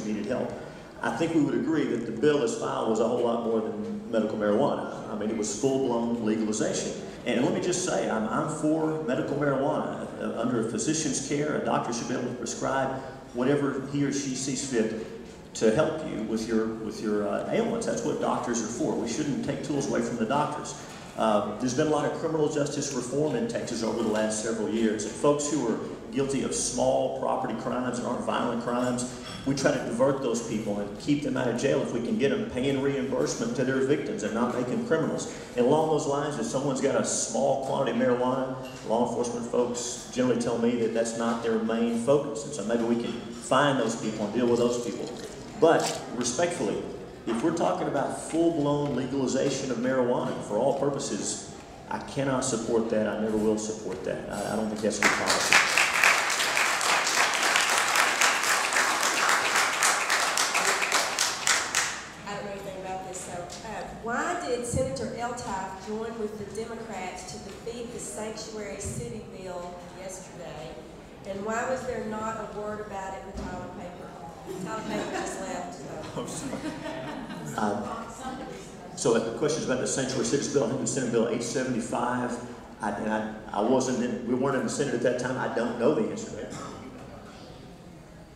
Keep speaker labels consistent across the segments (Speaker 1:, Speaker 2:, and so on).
Speaker 1: who needed help. I think we would agree that the bill as filed was a whole lot more than medical marijuana. I mean, it was full-blown legalization. And let me just say, I'm for medical marijuana. Under a physician's care, a doctor should be able to prescribe whatever he or she sees fit to help you with your ailments. That's what doctors are for. We shouldn't take tools away from the doctors. There's been a lot of criminal justice reform in Texas over the last several years. And folks who are guilty of small property crimes and aren't violent crimes, we try to divert those people and keep them out of jail if we can get them paying reimbursement to their victims and not make them criminals. And along those lines, if someone's got a small quantity of marijuana, law enforcement folks generally tell me that that's not their main focus. And so maybe we can find those people and deal with those people. But respectfully, if we're talking about full-blown legalization of marijuana for all purposes, I cannot support that. I never will support that. I don't think that's good policy.
Speaker 2: Why did Senator Eltoff join with the Democrats to defeat the sanctuary city bill yesterday? And why was there not a word about it in the Tyler paper? Tyler paper just left.
Speaker 1: So the question is about the sanctuary cities bill. I think it was Senate Bill 875. We weren't in the Senate at that time. I don't know the answer to that.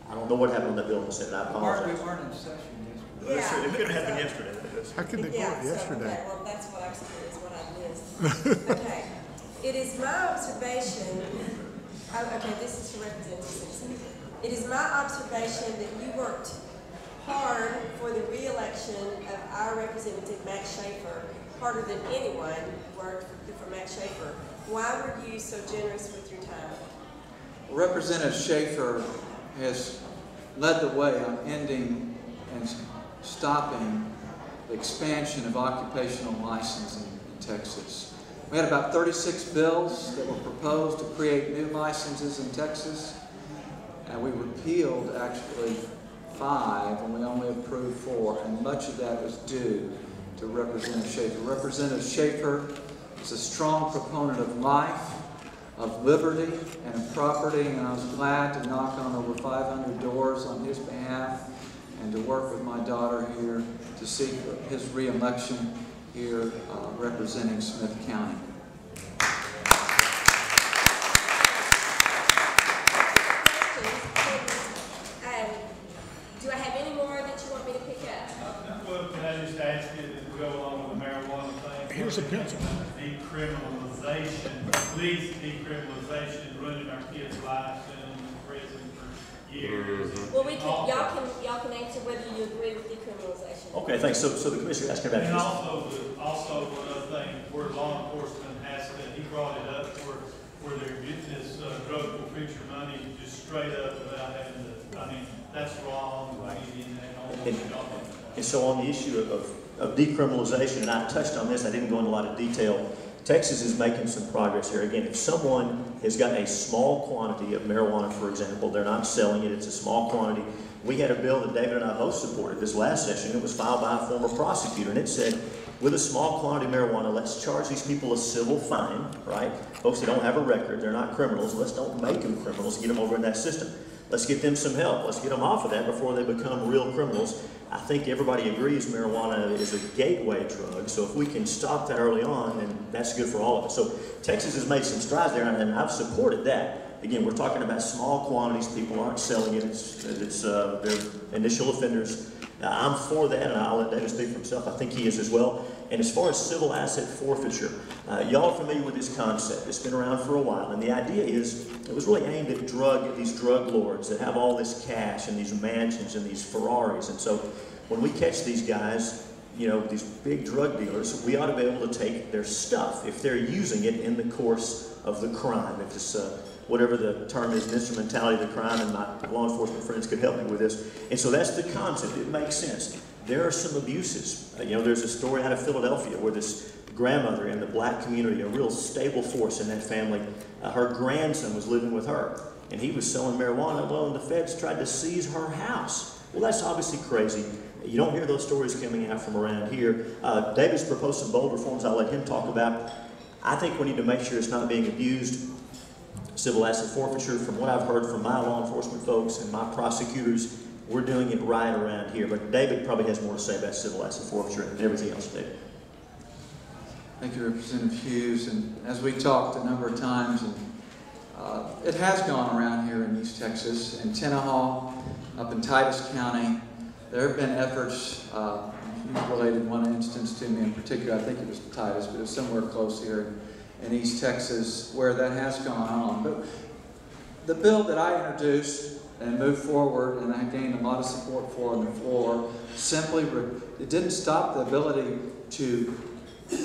Speaker 1: I don't know what happened on that bill in the Senate. I apologize.
Speaker 3: We weren't in session yesterday.
Speaker 2: Yeah.
Speaker 1: It could have happened yesterday.
Speaker 4: How could they vote yesterday?
Speaker 2: Okay, well, that's what I was saying, is what I missed. Okay. It is my observation, okay, this is to Representative Simpson. It is my observation that you worked hard for the re-election of our representative, Max Schaefer, harder than anyone worked for Max Schaefer. Why were you so generous with your time?
Speaker 3: Representative Schaefer has led the way on ending and stopping the expansion of occupational licensing in Texas. We had about 36 bills that were proposed to create new licenses in Texas, and we repealed actually 5, and we only approved 4, and much of that was due to Representative Schaefer. Representative Schaefer is a strong proponent of life, of liberty, and of property, and I was glad to knock on over 500 doors on his behalf and to work with my daughter here to seek his re-election here representing Smith County.
Speaker 2: Do I have any more that you want me to pick up?
Speaker 5: Well, can I just ask you to go along with the marijuana thing?
Speaker 4: Here's a pencil.
Speaker 5: Decriminalization, at least decriminalization, running our kids' lives in prison for years.
Speaker 2: Well, y'all can answer whether you agree with decriminalization.
Speaker 1: Okay, thanks. So the commissioner asking about
Speaker 5: And
Speaker 1: this.
Speaker 5: also one other thing, where law enforcement has to, he brought it up where they're getting this drug forfeiture money just straight up without having to, I mean, that's wrong.
Speaker 1: And so on the issue of decriminalization, and I touched on this, I didn't go into a lot of detail. Texas is making some progress here. Again, if someone has got a small quantity of marijuana, for example, they're not selling it, it's a small quantity. We had a bill that David and I both supported this last session. It was filed by a former prosecutor, and it said, with a small quantity of marijuana, let's charge these people a civil fine, right? Folks that don't have a record, they're not criminals. Let's don't make them criminals, get them over in that system. Let's get them some help. Let's get them off of that before they become real criminals. I think everybody agrees marijuana is a gateway drug, so if we can stop that early on, then that's good for all of us. So Texas has made some strides there, and I've supported that. Again, we're talking about small quantities. People aren't selling it. They're initial offenders. I'm for that, and I'll let David speak for himself. I think he is as well. And as far as civil asset forfeiture, y'all are familiar with this concept. It's been around for a while, and the idea is it was really aimed at these drug lords that have all this cash and these mansions and these Ferraris. And so when we catch these guys, you know, these big drug dealers, we ought to be able to take their stuff if they're using it in the course of the crime. If it's whatever the term is, an instrumentality of the crime, and my law enforcement friends could help me with this. And so that's the concept. It makes sense. There are some abuses. You know, there's a story out of Philadelphia where this grandmother in the black community, a real stable force in that family, her grandson was living with her, and he was selling marijuana. Well, and the feds tried to seize her house. Well, that's obviously crazy. You don't hear those stories coming out from around here. David's proposed some bold reforms I'll let him talk about. I think we need to make sure it's not being abused. Civil asset forfeiture, from what I've heard from my law enforcement folks and my prosecutors, we're doing it right around here. But David probably has more to say about civil asset forfeiture and everything else, David.
Speaker 3: Thank you, Representative Hughes. And as we talked a number of times, and it has gone around here in East Texas, in Tenaha, up in Titus County. There have been efforts, you related one instance to me in particular, I think it was Titus, but it was somewhere close here in East Texas where that has gone on. But the bill that I introduced and moved forward, and I gained a lot of support for on the floor, simply, it didn't stop the ability to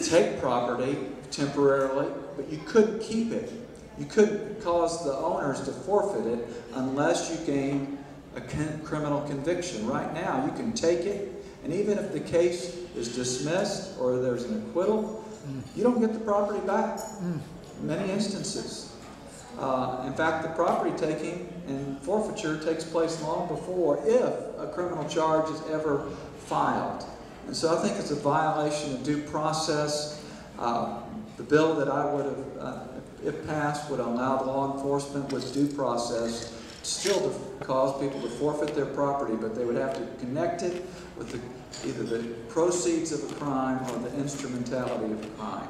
Speaker 3: take property temporarily, but you couldn't keep it. You couldn't cause the owners to forfeit it unless you gained a criminal conviction. Right now, you can take it, and even if the case is dismissed or there's an acquittal, you don't get the property back in many instances. In fact, the property taking and forfeiture takes place long before, if a criminal charge is ever filed. And so I think it's a violation of due process. The bill that I would have, if passed, would allow the law enforcement with due process still to cause people to forfeit their property, but they would have to connect it with either the proceeds of a crime or the instrumentality of a crime.